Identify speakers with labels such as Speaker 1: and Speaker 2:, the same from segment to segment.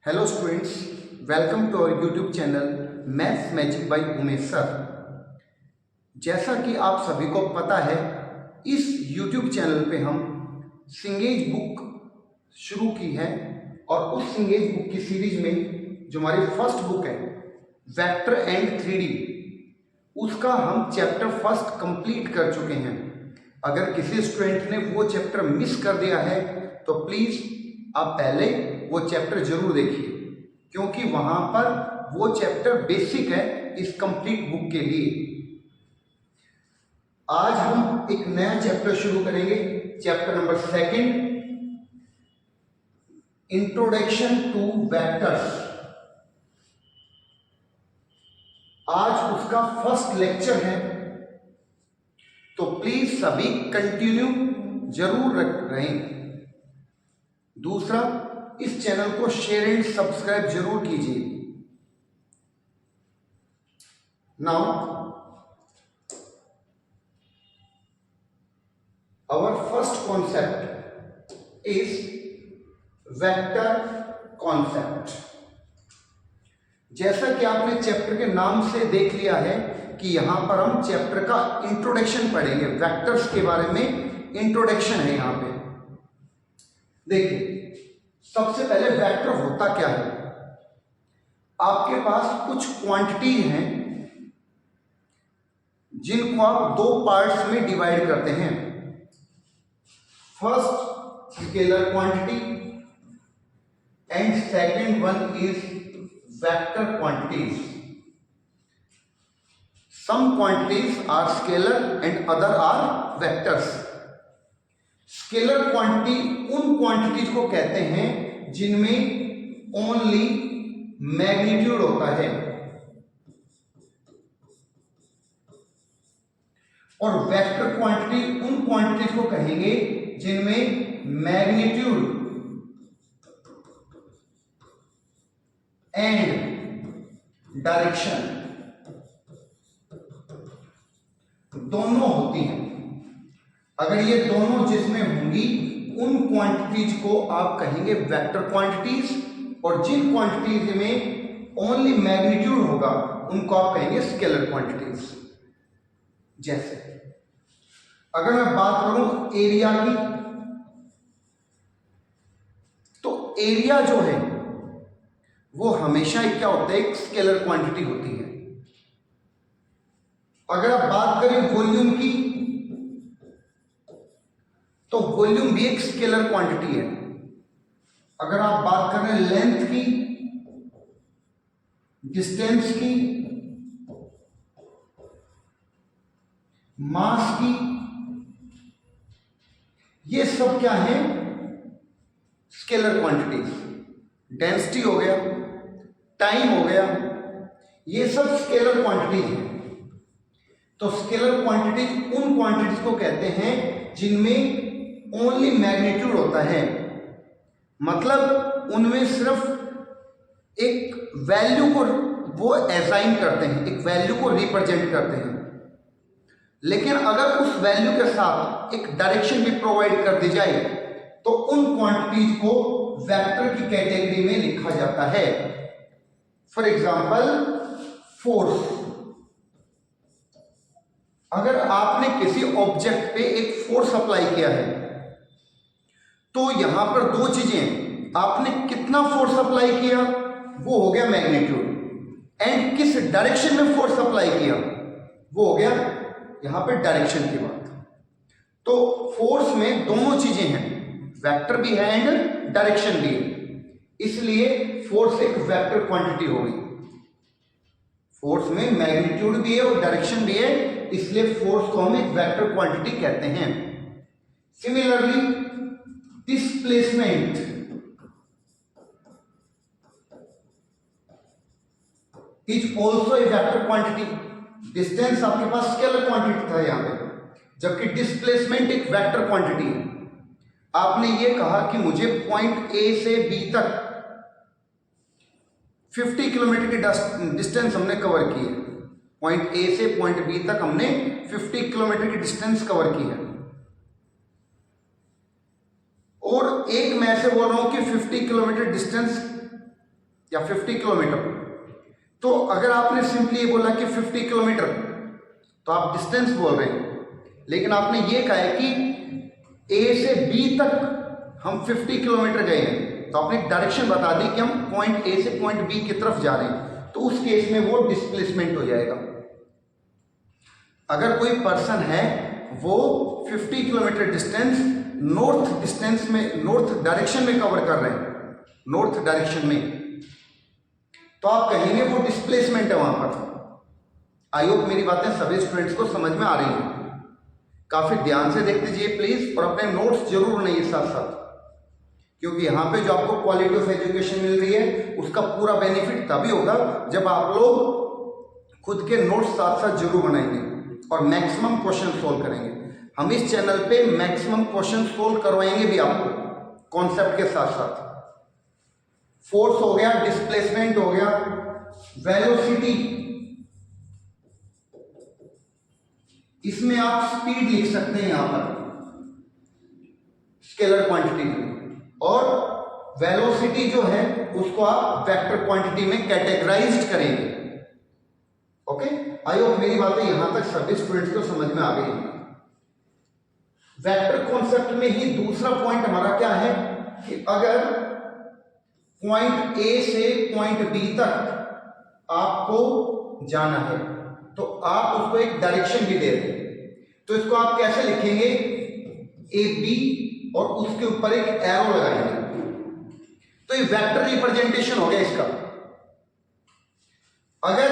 Speaker 1: Hello students, welcome to our YouTube channel maths magic by Umesh sir. जैसा कि आप सभी को पता है, इस यूट्यूब चैनल पे हम सिंगेज बुक शुरू की है और उस सिंगेज बुक की सीरीज में जो हमारी फर्स्ट बुक है वेक्टर एंड 3D, उसका हम चैप्टर फर्स्ट कंप्लीट कर चुके हैं। अगर किसी स्टूडेंट ने वो चैप्टर मिस कर दिया है तो प्लीज़ आप पहले वो चैप्टर जरूर देखिए, क्योंकि वहां पर वो चैप्टर बेसिक है इस कंप्लीट बुक के लिए। आज हम एक नया चैप्टर शुरू करेंगे, chapter number 2, introduction two vectors. आज उसका फर्स्ट लेक्चर है, तो प्लीज सभी कंटिन्यू जरूर रहें। दूसरा, इस चैनल को शेयर एंड सब्सक्राइब जरूर कीजिए। Now our first concept is vector concept. जैसा कि आपने चैप्टर के नाम से देख लिया है कि यहां पर हम चैप्टर का इंट्रोडक्शन पढ़ेंगे। वेक्टर्स के बारे में इंट्रोडक्शन है यहां पे। देखिए, सबसे पहले वेक्टर होता क्या है। आपके पास कुछ क्वांटिटीज हैं जिनको आप दो पार्ट्स में डिवाइड करते हैं। First scalar quantity and second one is vector quantities. Some quantities are scalar and other are vectors. Scalar quantity उन क्वांटिटीज को कहते हैं जिनमें ओनली मैग्नीट्यूड होता है, और वेक्टर क्वांटिटी उन क्वांटिटीज को कहेंगे जिनमें मैग्नीट्यूड एंड डायरेक्शन दोनों होती हैं। अगर ये दोनों जिसमें होंगी उन क्वांटिटीज को आप कहेंगे वेक्टर क्वांटिटीज, और जिन क्वांटिटीज में ओनली मैग्नीट्यूड होगा उनको आप कहेंगे स्केलर क्वांटिटीज। जैसे अगर मैं बात करूं एरिया की, तो एरिया जो है वो हमेशा ही क्या होता है, एक स्केलर क्वांटिटी होती है। अगर आप बात करें वॉल्यूम की, तो वॉल्यूम भी एक स्केलर क्वांटिटी है। अगर आप बात कर रहे हैं लेंथ की, डिस्टेंस की, मास की, ये सब क्या है, स्केलर क्वांटिटीज। डेंसिटी हो गया, टाइम हो गया, ये सब स्केलर क्वांटिटीज हैं। तो स्केलर क्वांटिटीज उन क्वांटिटीज को कहते हैं जिनमें ओनली मैग्नीट्यूड होता है, मतलब उनमें सिर्फ एक वैल्यू को वो असाइन करते हैं, एक वैल्यू को रिप्रेजेंट करते हैं। लेकिन अगर उस वैल्यू के साथ एक डायरेक्शन भी प्रोवाइड कर दी जाए तो उन क्वांटिटीज को वेक्टर की कैटेगरी में लिखा जाता है। For example force. अगर आपने किसी ऑब्जेक्ट पे एक फोर्स अप्लाई किया है तो यहां पर दो चीजें, आपने कितना फोर्स अप्लाई किया वो हो गया मैग्नीट्यूड, एंड किस डायरेक्शन में फोर्स अप्लाई किया वो हो गया यहां पे डायरेक्शन की बात। तो फोर्स में दोनों चीजें हैं, वेक्टर भी है एंड डायरेक्शन भी है, इसलिए फोर्स एक वेक्टर क्वांटिटी हो गई। फोर्स में मैग्नीट्यूड भी है और डायरेक्शन भी है, इसलिए फोर्स को हम एक वेक्टर क्वांटिटी कहते हैं। Similarly displacement is also a vector quantity. Distance आपके पास स्केलर क्वांटिटी था यहां पे, जबकि डिस्प्लेसमेंट एक वेक्टर क्वांटिटी है। आपने ये कहा कि मुझे पॉइंट ए से बी तक 50 किलोमीटर की डिस्टेंस हमने कवर की है। पॉइंट ए से पॉइंट बी तक हमने 50 किलोमीटर की डिस्टेंस कवर की है, और एक मैं से बोल रहा हूं कि 50 किलोमीटर डिस्टेंस या 50 किलोमीटर। तो अगर आपने सिंपली ये बोला कि 50 किलोमीटर तो आप डिस्टेंस बोल रहे हैं, लेकिन आपने ये कहा है कि ए से बी तक हम 50 किलोमीटर गए हैं, तो आपने डायरेक्शन बता दी कि हम पॉइंट ए से पॉइंट बी की तरफ जा रहे हैं, तो उस केस में वो डिस्प्लेसमेंट हो जाएगा। अगर कोई पर्सन है वो 50 किलोमीटर डिस्टेंस नॉर्थ डायरेक्शन में कवर कर रहे हैं, नॉर्थ डायरेक्शन में, तो आप कहेंगे वो डिस्प्लेसमेंट है वहां पर। आई होप मेरी बातें सभी स्टूडेंट्स को समझ में आ रही हैं। काफी ध्यान से देख लीजिए प्लीज, और अपने नोट्स जरूर बनाइए साथ साथ, क्योंकि यहाँ पे जो आपको क्वालिटी ऑफ एजुकेशन मिल रही है उसका पूरा बेनिफिट तभी होगा जब आप लोग खुद के नोट्स साथ साथ जरूर बनाएंगे और मैक्सिमम क्वेश्चन सोल्व करेंगे। हम इस चैनल पे मैक्सिमम क्वेश्चन सोल्व करवाएंगे भी आपको कॉन्सेप्ट के साथ साथ। फोर्स हो गया, डिस्प्लेसमेंट हो गया, वेलोसिटी, इसमें आप स्पीड लिख सकते हैं यहां पर स्केलर क्वांटिटी में, और वेलोसिटी जो है उसको आप वेक्टर क्वांटिटी में कैटेगराइज्ड करेंगे। ओके, आई होप मेरी बातें यहां तक सभी स्टूडेंट्स को समझ में आ गई है। वेक्टर कॉन्सेप्ट में ही दूसरा पॉइंट हमारा क्या है कि अगर पॉइंट ए से पॉइंट बी तक आपको जाना है तो आप उसको एक डायरेक्शन भी दे दें, तो इसको आप कैसे लिखेंगे, ए बी और उसके ऊपर एक एरो लगाएंगे, तो ये वेक्टर रिप्रेजेंटेशन हो गया इसका। अगर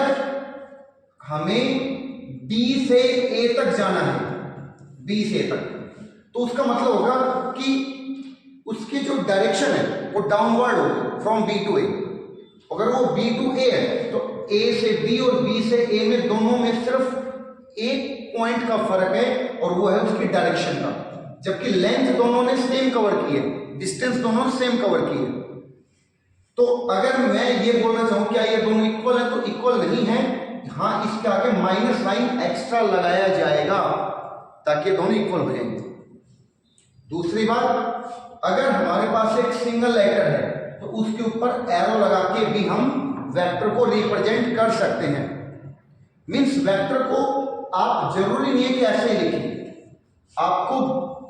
Speaker 1: हमें बी से ए तक जाना है, बी से ए तक, तो उसका मतलब होगा कि उसकी जो डायरेक्शन है वो डाउनवर्ड होगी फ्रॉम बी टू ए। अगर वो बी टू ए है तो ए से बी और बी से ए में दोनों में सिर्फ एक पॉइंट का फर्क है और वो है उसकी डायरेक्शन का, जबकि लेंथ दोनों ने सेम कवर की है, डिस्टेंस दोनों ने सेम कवर की है। तो अगर मैं ये बोलना चाहूं क्या ये दोनों इक्वल है, तो इक्वल नहीं है, हाँ इसके आगे माइनस साइन एक्स्ट्रा लगाया जाएगा ताकि दोनों इक्वल हो जाएंगे। दूसरी बात, अगर हमारे पास एक सिंगल लेटर है तो उसके ऊपर एरो लगा के भी हम वेक्टर को रिप्रेजेंट कर सकते हैं। मींस वेक्टर को आप जरूरी नहीं है कि ऐसे ही लिखें, आपको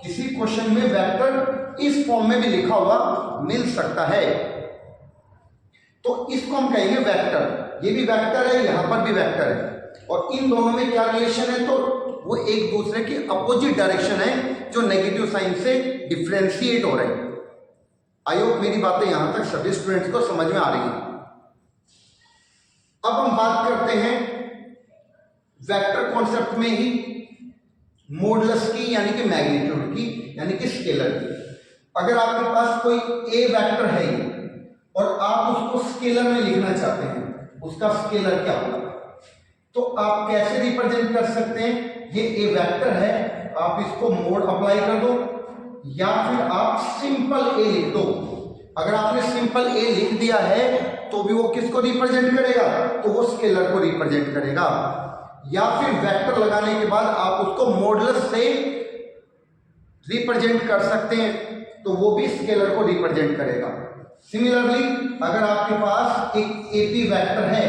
Speaker 1: किसी क्वेश्चन में वेक्टर इस फॉर्म में भी लिखा हुआ मिल सकता है, तो इसको हम कहेंगे वेक्टर। ये भी वेक्टर है, यहां पर भी वेक्टर है, और इन दोनों में क्या रिलेशन है, तो वो एक दूसरे की अपोजिट डायरेक्शन है जो नेगेटिव साइन से डिफरेंशिएट हो रहे हैं। आई होप मेरी बातें यहां तक सभी स्टूडेंट्स को समझ में आ रही हैं। अब हम बात करते हैं वेक्टर कॉन्सेप्ट में ही मॉडुलस की, यानी कि मैग्नीट्यूड की, यानी कि स्केलर की। अगर आपके पास कोई ए वेक्टर है और आप उसको स्केलर में लिखना चाहते हैं, उसका स्केलर क्या होगा, तो आप कैसे रिप्रेजेंट कर सकते हैं, ये ए वेक्टर है, आप इसको मोड अप्लाई कर दो या फिर आप सिंपल ए लिख दो। अगर आपने सिंपल ए लिख दिया है तो भी वो किसको रिप्रेजेंट करेगा, तो वो स्केलर को रिप्रेजेंट करेगा, या फिर वेक्टर लगाने के बाद आप उसको मॉडुलस से रिप्रेजेंट कर सकते हैं तो वो भी स्केलर को रिप्रेजेंट करेगा। सिमिलरली अगर आपके पास एक एपी वेक्टर है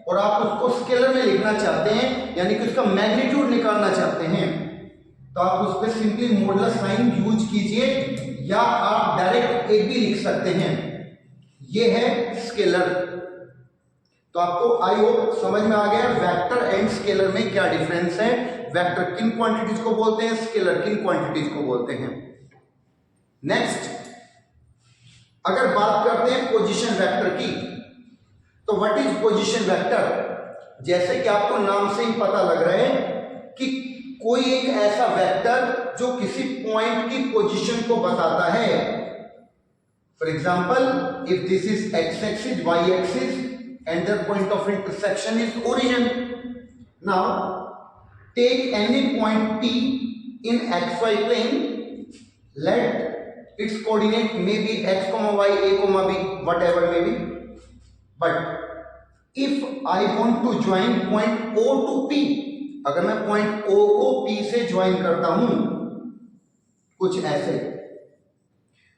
Speaker 1: और आप उसको स्केलर में लिखना चाहते हैं, यानी कि उसका मैग्नीट्यूड निकालना चाहते हैं, तो आप उस पर सिंपली मॉडुलस साइन यूज कीजिए, या आप डायरेक्ट ए बी लिख सकते हैं, ये है स्केलर। तो आपको आई होप समझ में आ गया वेक्टर एंड स्केलर में क्या डिफरेंस है, वेक्टर किन क्वांटिटीज को बोलते हैं, स्केलर किन क्वांटिटीज को बोलते हैं। नेक्स्ट अगर बात करते हैं पोजीशन वेक्टर की, तो व्हाट इज पोजीशन वेक्टर। जैसे कि आपको नाम से ही पता लग रहा है कि कोई एक ऐसा वेक्टर जो किसी पॉइंट की पोजीशन को बताता है। For example, if this is X axis, Y axis and the point of intersection is origin. Now take any point P in xy plane, let its coordinate may be x, y, a, b, whatever may be, but if I want to join point O to P, अगर मैं point O को P से join करता हूं कुछ ऐसे,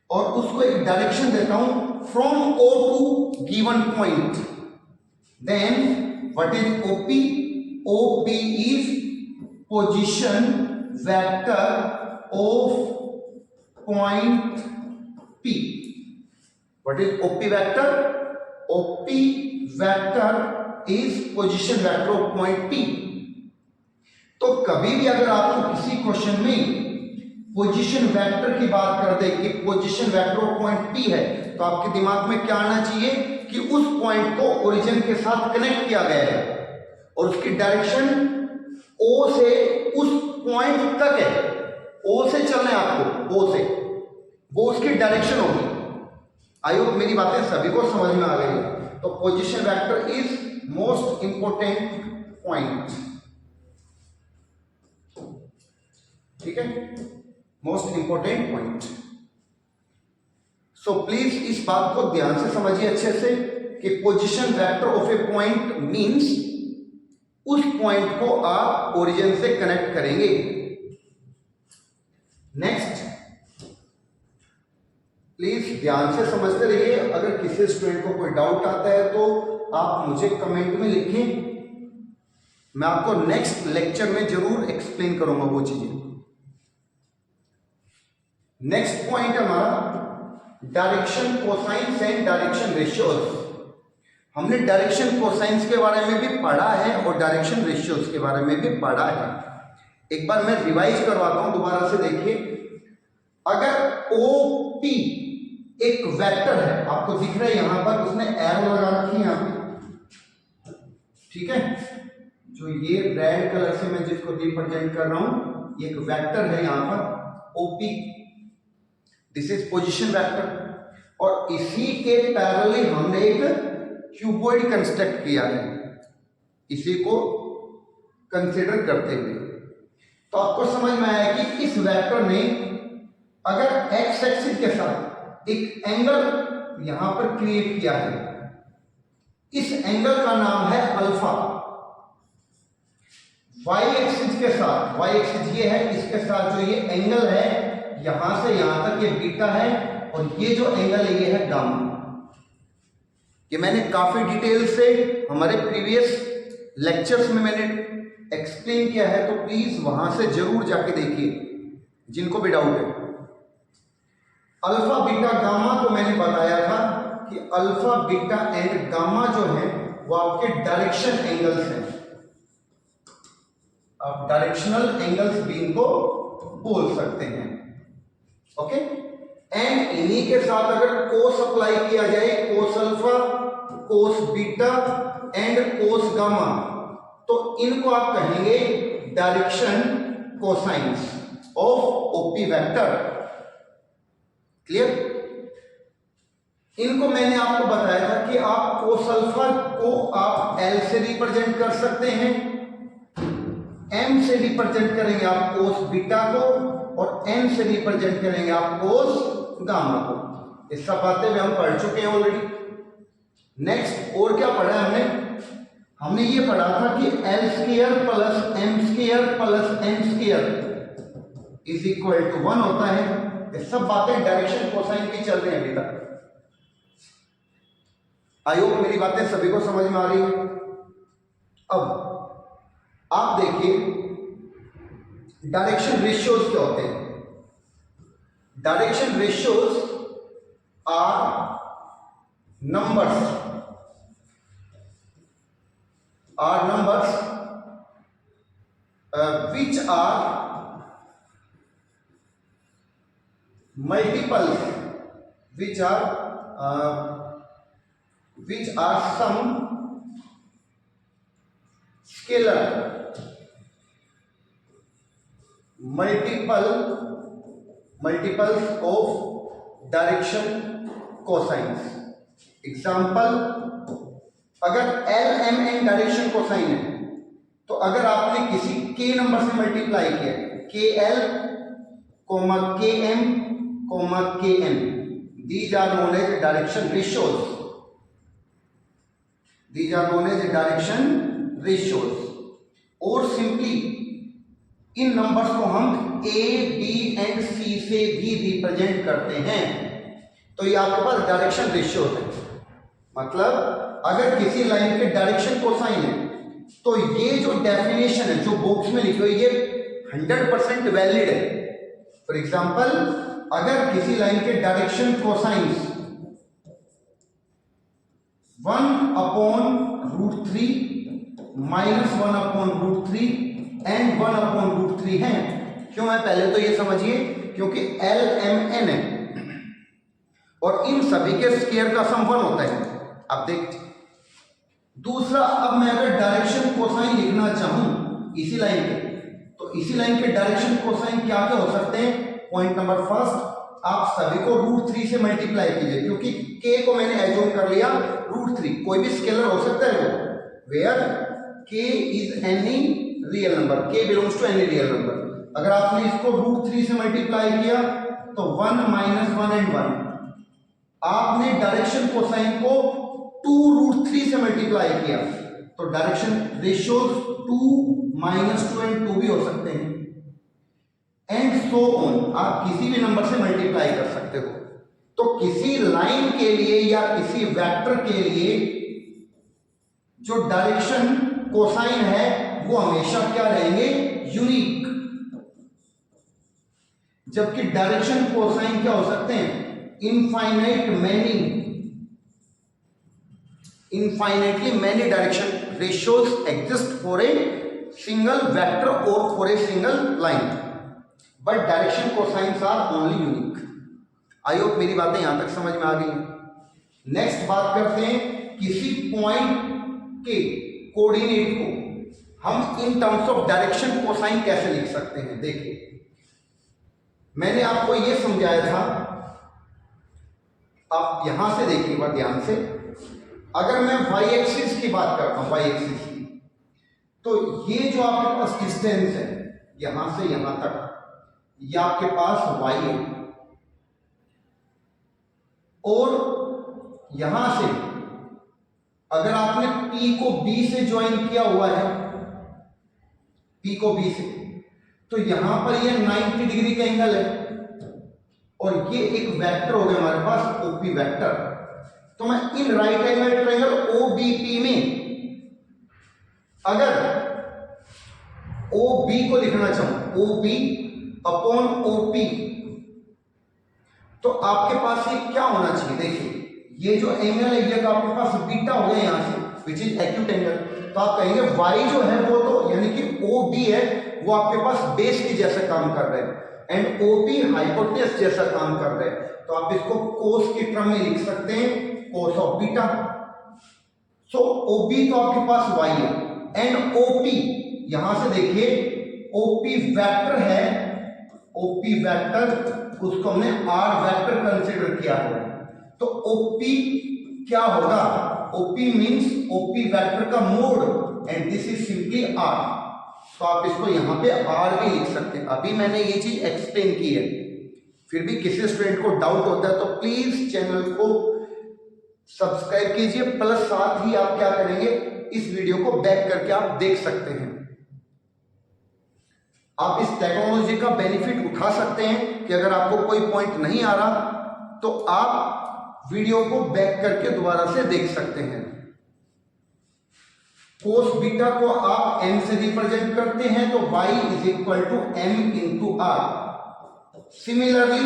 Speaker 1: और उसको एक डायरेक्शन देता हूं from O to given point, then what is OP? OP is position vector of point P. What is OP vector? OP vector is position vector of point P. तो कभी भी अगर आपको किसी क्वेश्चन में पोजीशन वेक्टर की बात कर दे कि position vector of point P है, तो आपके दिमाग में क्या आना चाहिए कि उस पॉइंट को ओरिजिन के साथ कनेक्ट किया गया है और उसकी डायरेक्शन O से उस पॉइंट तक है। O से चलना है आपको, O से, वो उसकी डायरेक्शन होगी। आई होप मेरी बातें सभी को समझ में आ गई है। तो position vector is most important point, ठीक है, most important point. So please इस बात को ध्यान से समझिए अच्छे से कि position vector of A point means उस पॉइंट को आप ओरिजिन से कनेक्ट करेंगे। नेक्स्ट, प्लीज ध्यान से समझते रहिए। अगर किसी स्टूडेंट को कोई डाउट आता है तो आप मुझे कमेंट में लिखें, मैं आपको नेक्स्ट लेक्चर में जरूर एक्सप्लेन करूंगा वो चीजें। नेक्स्ट पॉइंट हमारा direction cosines and direction ratios. हमने डायरेक्शन कोसाइंस के बारे में भी पढ़ा है और डायरेक्शन रेशियोज के बारे में भी पढ़ा है। एक बार मैं रिवाइज करवाता हूं, दोबारा से देखिए। अगर OP एक वेक्टर है, आपको दिख रहा है यहां पर, उसने एरो लगा रखी है यहां पे, ठीक है, जो ये रेड कलर से मैं जिसको रिप्रेजेंट कर रहा हूं, ये एक वेक्टर है यहां पर OP, this is position vector. और इसी के पैरेलली हमने एक क्यूबॉइड कंस्ट्रक्ट किया है, इसी को कंसीडर करते हुए। तो आपको समझ में आया कि इस वेक्टर ने अगर एक्स एक्सिस के साथ एक एंगल यहां पर क्रिएट किया है, इस एंगल का नाम है अल्फा। वाई एक्सिस के साथ, वाई एक्सिस ये है, इसके साथ जो ये एंगल है यहां से यहां तक ये बीटा है, और ये जो एंगल है ये है गामा। ये मैंने काफी डिटेल से हमारे प्रीवियस लेक्चर्स में मैंने एक्सप्लेन किया है, तो प्लीज वहां से जरूर जाके देखिए जिनको भी डाउट है। अल्फा बीटा गामा तो मैंने बताया था कि अल्फा बीटा एंड गामा जो है वो आपके डायरेक्शन एंगल्स हैं, आप डायरेक्शनल एंगल्स भी इनको बोल सकते हैं, ओके। एंड इन्हीं के साथ अगर कोस अप्लाई किया जाए, cos alpha, cos beta and cos gamma, तो इनको आप कहेंगे direction cosines of OP vector. Clear? इनको मैंने आपको बताया था कि आप कोस अल्फा को आप L से रिप्रेजेंट कर सकते हैं, M से रिप्रेजेंट करेंगे आप कोस बीटा को, और N से रिप्रेजेंट करेंगे आप कोस गामा को। ये सब बातें हम पढ़ चुके हैं ऑलरेडी। नेक्स्ट और क्या पढ़ा है हमने ये पढ़ा था कि L square plus M square plus N square is equal to 1 होता है। ये सब बातें डायरेक्शन कोसाइन की चल रही हैं अभी तक। आई होप मेरी बातें सभी को समझ में आ रही है। अब आप देखिए डायरेक्शन रेशियोज क्या होते हैं। Direction ratios are numbers which are multiples, which are some scalar multiples of direction cosines। Example, अगर L M N direction cosine है, तो अगर आपने किसी k नंबर से मल्टीप्लाई किया, KL, KM, KN, these are known as direction ratios, these are known as direction ratios। और simply in numbers को हम A, B एंड C से भी रिप्रेजेंट करते हैं। तो ये आपके पास डायरेक्शन रेशियो है। मतलब अगर किसी लाइन के डायरेक्शन कोसाइन है तो ये जो डेफिनेशन है जो बॉक्स में लिखी हुई ये 100% वैलिड है। फॉर एग्जांपल अगर किसी लाइन के डायरेक्शन कोसाइंस 1/√3 -1/√3 एंड 1/√3 है। क्यों है पहले तो ये समझिए, क्योंकि LMN है और इन सभी के स्क्वायर का सम 1 होता है। अब देखिए दूसरा, अब मैं अगर डायरेक्शन कोसाइन लिखना चाहूं इसी लाइन के, तो इसी लाइन के डायरेक्शन कोसाइन क्या क्या हो सकते हैं। पॉइंट नंबर फर्स्ट, आप सभी को √3 से मल्टीप्लाई कीजिए, क्योंकि k को मैंने एज्यूम कर लिया √3, कोई भी स्केलर हो सकता है वो, where k is any real number, k belongs to any real number. अगर आपने इसको √3 से मल्टीप्लाई किया तो 1 - 1 एंड 1, आपने डायरेक्शन कोसाइन को 2√3 से मल्टीप्लाई किया तो डायरेक्शन रेशियोज 2 - 2 एंड 2 भी हो सकते हैं, एंड सो ऑन। आप किसी भी नंबर से मल्टीप्लाई कर सकते हो। तो किसी लाइन के लिए या किसी वेक्टर के लिए जो डायरेक्शन कोसाइन है वो हमेशा क्या रहेंगे, यूनिक। जबकि डायरेक्शन कोसाइन क्या हो सकते हैं, infinite many, infinitely many direction ratios exist for a single vector or for a single line, but direction cosines are only unique. I hope मेरी बातें यहां तक समझ में आ गई। नेक्स्ट बात करते हैं किसी पॉइंट के कोऑर्डिनेट को हम in terms of direction cosine कैसे लिख सकते हैं। देखिए मैंने आपको यह समझाया था, आप यहां से देखिए बात ध्यान से। अगर मैं y एक्सिस की बात करता हूं, y एक्सिस की, तो ये जो आपके पास डिस्टेंस है यहां से यहां तक, ये आपके पास y है, और यहां से अगर आपने P को B से ज्वाइन किया हुआ है, P को B से, तो यहां पर ये 90 डिग्री का एंगल है, और ये एक वेक्टर हो गया हमारे पास OP वेक्टर। तो मैं in right angle triangle OBP में अगर OB को लिखना चाहूं, OB/OP, तो आपके पास ये क्या होना चाहिए। देखिए ये जो एंगल है ये आपके पास बीटा हो गया यहां से, विच इज एक्यूट एंगल। तो आप कहेंगे y जो है वो तो यानी कि OB है वो आपके पास बेस की जैसा काम कर रहा है, एंड OP हाइपोटेनस जैसा काम कर रहा है। तो आप इसको कोस की टर्म में लिख सकते हैं, cos of beta. So OB तो आपके पास y है, एंड OP यहां से देखिए OP वेक्टर है, OP वेक्टर उसको हमने R वेक्टर कंसीडर किया है। तो OP क्या होगा, OP मींस OP वेक्टर का mode, and this is simply R। तो आप इसको यहां पे R भी लिख सकते हैं। अभी मैंने ये चीज एक्सप्लेन की है, फिर भी किसी स्टूडेंट को डाउट होता है तो प्लीज चैनल को सब्सक्राइब कीजिए, प्लस साथ ही आप क्या करेंगे, इस वीडियो को बैक करके आप देख सकते हैं। आप इस टेक्नोलॉजी का बेनिफिट उठा सकते हैं कि अगर आपको कोई पॉइंट नहीं आ रहा तो आप वीडियो को बैक करके दोबारा से देख सकते हैं। कोस बीटा को आप m से रिप्रेजेंट करते हैं तो y = m × r। सिमिलरली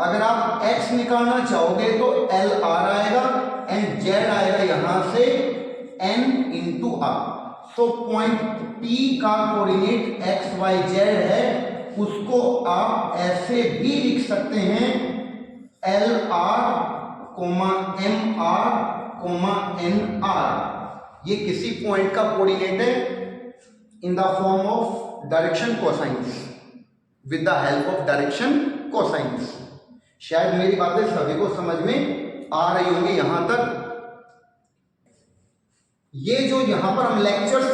Speaker 1: अगर आप x निकालना चाहोगे तो LR आएगा, एंड z आएगा यहां से n × r। So point P का कोऑर्डिनेट x y z है, उसको आप ऐसे भी लिख सकते हैं LR, MR, NR। ये किसी पॉइंट का कोऑर्डिनेट है in the form of direction cosines, with the help of direction cosines. शायद मेरी बातें सभी को समझ में आ रही होंगी यहां तक। ये जो यहां पर हम लेक्चर्स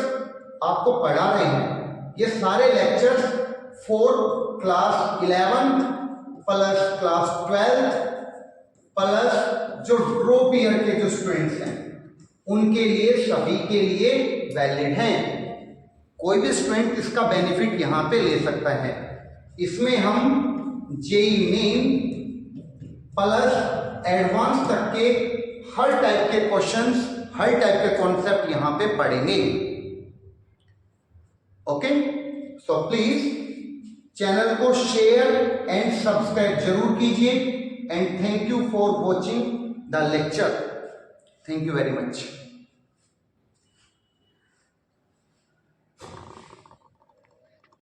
Speaker 1: आपको पढ़ा रहे हैं, ये सारे lectures for class 11th plus class 12th plus जो ड्रॉप ईयर के जो स्टूडेंट्स हैं उनके लिए, सभी के लिए वैलिड हैं। कोई भी स्टूडेंट इसका बेनिफिट यहां पे ले सकता है। इसमें हम जेईई मेन प्लस एडवांस तक के हर टाइप के क्वेश्चंस, हर टाइप के कॉन्सेप्ट यहां पे पढ़ेंगे। ओके, सो प्लीज चैनल को शेयर एंड सब्सक्राइब जरूर कीजिए and thank you for watching the lecture. Thank you very much.